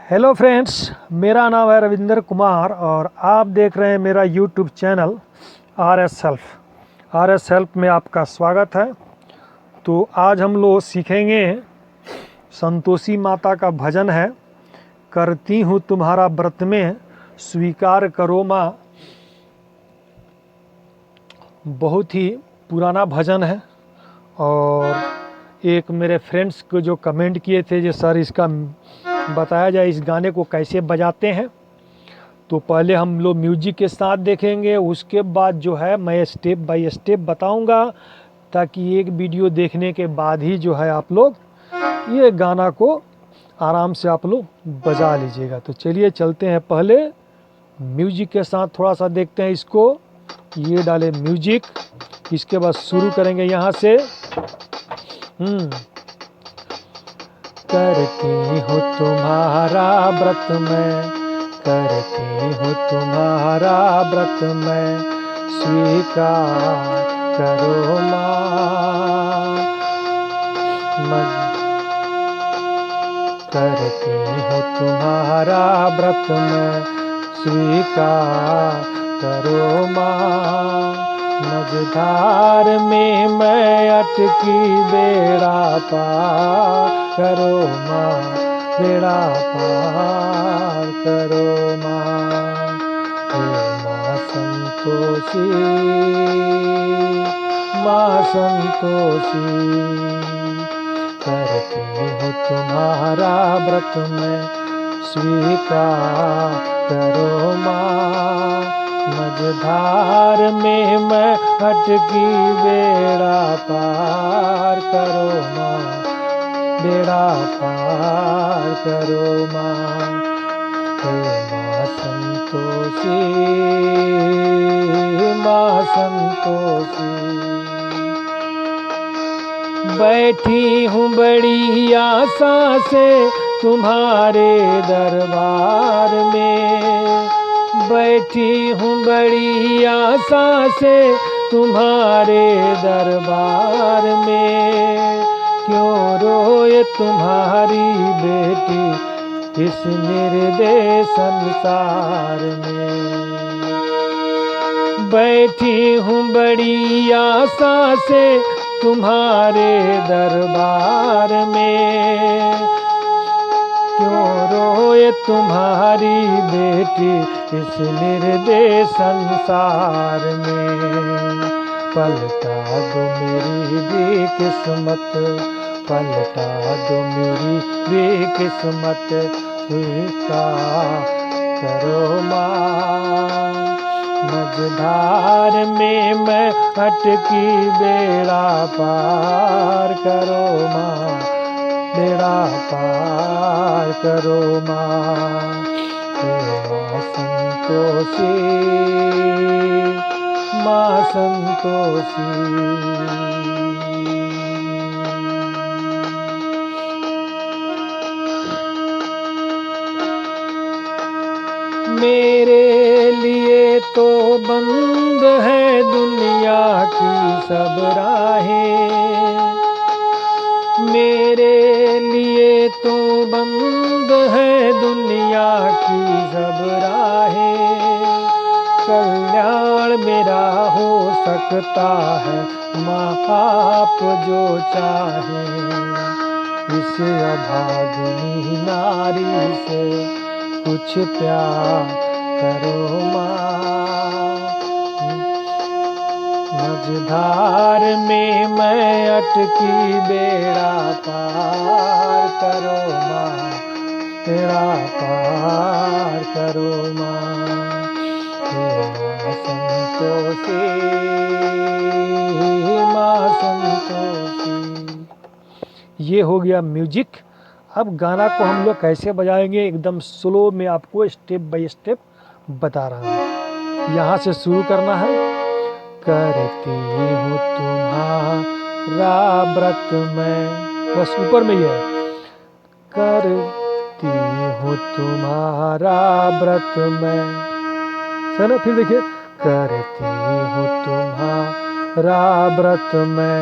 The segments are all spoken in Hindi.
हेलो फ्रेंड्स, मेरा नाम है रविंदर कुमार और आप देख रहे हैं मेरा YouTube channel R S help में आपका स्वागत है। तो आज हम लोग सीखेंगे संतोषी माता का भजन है, करती हूँ तुम्हारा व्रत में स्वीकार करो माँ। बहुत ही पुराना भजन है और एक मेरे फ्रेंड्स को जो कमेंट किए थे जो सर इसका बताया जाए इस गाने को कैसे बजाते हैं। तो पहले हम लोग म्यूजिक के साथ देखेंगे, उसके बाद जो है मैं स्टेप बाय स्टेप बताऊंगा, ताकि एक वीडियो देखने के बाद ही जो है आप लोग ये गाना को आराम से आप लोग बजा लीजिएगा। तो चलिए चलते हैं, पहले म्यूजिक के साथ थोड़ा सा देखते हैं इसको। ये डाले म्यूजिक, इसके बाद शुरू करेंगे यहाँ से। करती हूँ तुम्हारा व्रत मैं, करती हूँ तुम्हारा व्रत मैं स्वीकार करो माँ। करती हूँ तुम्हारा व्रत मैं स्वीकार करो माँ। मझधार में मैं अटकी बेड़ा पार करो माँ, बेड़ा पार करो माँ। हे माँ संतोषी, माँ संतोषी, करती हूँ तुम्हारा व्रत में स्वीकार करो माँ। मझधार में मैं अटकी बेड़ा पार करो माँ, बेड़ा पार करो माँ। हे माँ संतोषी, माँ संतोषी, बैठी हूँ बड़ी आशा से तुम्हारे दरबार में, बैठी हूँ बड़ी आशा से तुम्हारे दरबार में। क्यों रोए तुम्हारी बेटी इस निर्दय संसार में। बैठी हूँ बड़ी आशा से तुम्हारे दरबार में। क्यों रोए तुम्हारी बेटी इस निर्दय संसार में। पलटा दो मेरी भी किस्मत, पलटा दो मेरी भी किस्मत स्वीकार करो माँ। मझधार में मैं अटकी बेड़ा पार करो माँ, बेड़ा पार करो माँ। हे माँ संतोषी, माँ संतोषी, मेरे लिए तो बंद है दुनिया की सब राहें, मेरे लिए तो बंद है दुनिया की सब राहें। कल्याण मेरा हो सकता है माँ आप जो चाहें। इस अभागिनी नारी से कुछ प्यार करो माँ। मझधार में मैं अटकी बेड़ा पार करो माँ, बेड़ा पार करो माँ। हे माँ संतोषी, माँ संतोषी। ये हो गया म्यूजिक। अब गाना को हम लोग कैसे बजाएंगे, एकदम स्लो में आपको स्टेप बाय स्टेप बता रहा हूँ। यहाँ से शुरू करना है। करती हूँ तुम्हारा व्रत मैं, बस ऊपर में ही है। करती हूँ तुम्हारा व्रत मैं, है ना। फिर देखिए, करती हूँ तुम्हारा व्रत मैं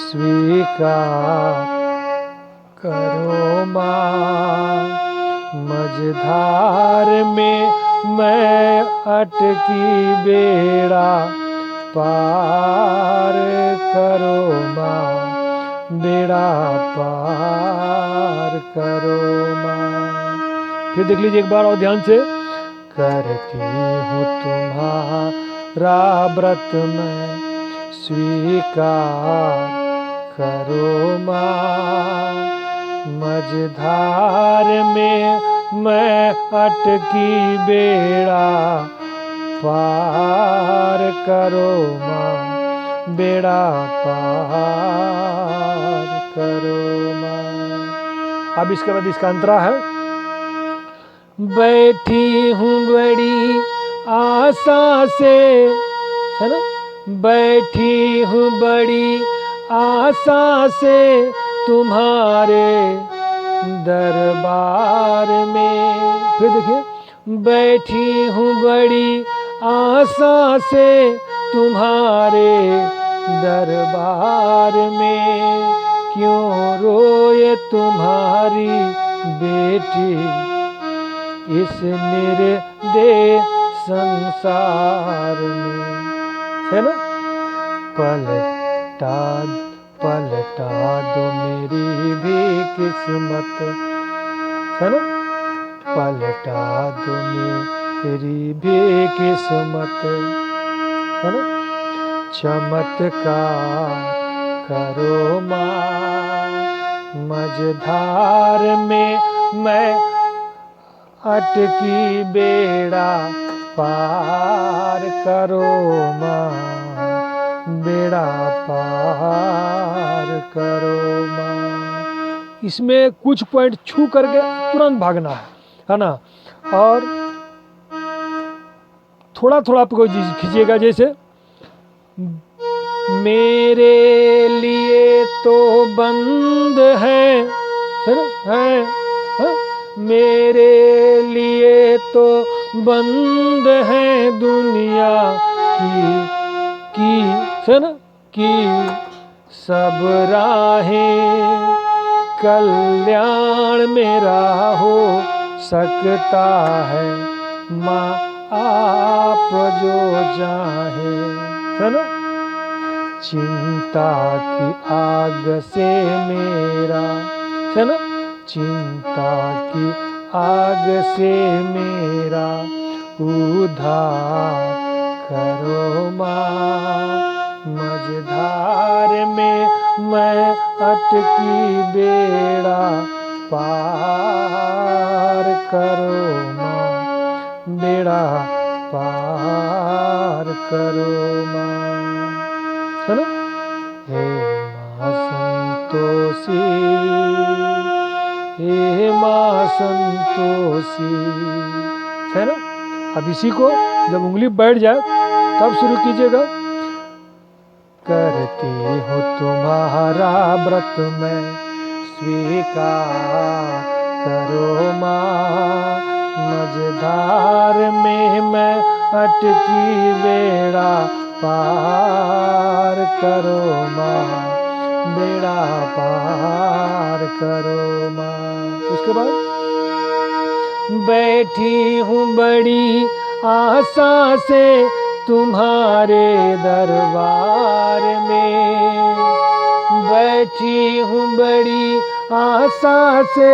स्वीकार करो माँ। मझधार में मैं अटकी बेड़ा पार करो माँ, बेड़ा पार करो माँ। फिर देख लीजिए एक बार और ध्यान से। करती हूँ तुम्हारा व्रत मैं, स्वीकार करो माँ। मझधार में मैं अटकी बेड़ा पार करो माँ, बेड़ा पार करो माँ। अब इसके बाद इसका अंतरा है। बैठी हूँ बड़ी आशा से, है ना, बैठी हूँ बड़ी आशा से तुम्हारे दरबार में। फिर देखिए, बैठी हूँ बड़ी आशा से तुम्हारे दरबार में, क्यों रोए तुम्हारी बेटी इस निर्दय संसार में, है ना। पलटा पलटा दो मेरी भी किस्मत, है ना, पलटा दो मेरी भी किस्मत, है ना। चमत्कार करो माँ, मझधार में मैं अटकी बेड़ा पार करो माँ, बेड़ा पार करो माँ। इसमें कुछ पॉइंट छू करके तुरंत भागना है ना। और थोड़ा थोड़ा आपको खींचिएगा, जैसे मेरे लिए तो बंद है ना, है? मेरे लिए तो बंद है दुनिया की, है ना, की सब राहें, कल्याण मेरा हो सकता है माँ आप जो चाहे, है ना। चिंता की आग से मेरा, है ना, चिंता की आग से मेरा उद्धार करो माँ। मझधार में मैं अटकी बेड़ा पार करो माँ, बेड़ा पार करो माँ, है ना। हे माँ संतोषी, हे माँ संतोषी, है ना। अब इसी को जब उंगली बैठ जाए तब शुरू कीजिएगा। करती हूँ तुम्हारा व्रत मैं, स्वीकार करो माँ। मझधार में मैं अटकी बेड़ा पार करो माँ, बेड़ा पार करो माँ। उसके बाद बैठी हूँ बड़ी आशा से तुम्हारे दरबार में, बैठी हूँ बड़ी आशा से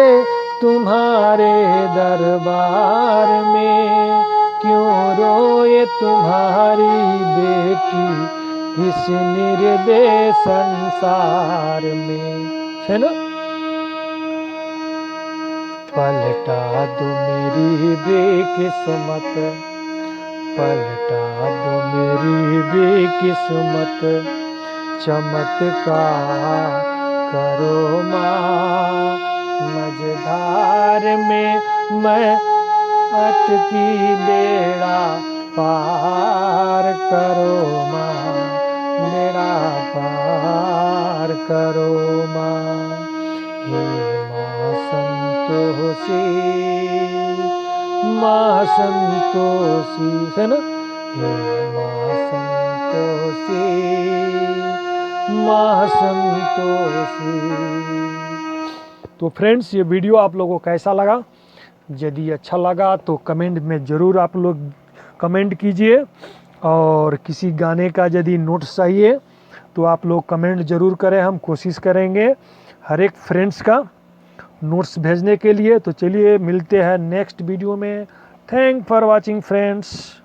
तुम्हारे दरबार में, क्यों रोए तुम्हारी बेटी इस निर्दय संसार में, है ना। पलटा दो मेरी बेकिस्मत, पलटा दो मेरी बेकिस्मत, चमत्कार करो माँ। मझधार में मैं अटकी बेड़ा पार करो माँ, बेड़ा पार करो माँ। हे माँ संतोषी, माँ संतोषी, है ना। हे माँ संतोषी, माँ संतोषी। तो फ्रेंड्स, ये वीडियो आप लोगों को कैसा लगा यदि अच्छा लगा तो कमेंट में ज़रूर आप लोग कमेंट कीजिए, और किसी गाने का यदि नोट्स चाहिए तो आप लोग कमेंट ज़रूर करें। हम कोशिश करेंगे हर एक फ्रेंड्स का नोट्स भेजने के लिए। तो चलिए मिलते हैं नेक्स्ट वीडियो में। Thank for watching friends.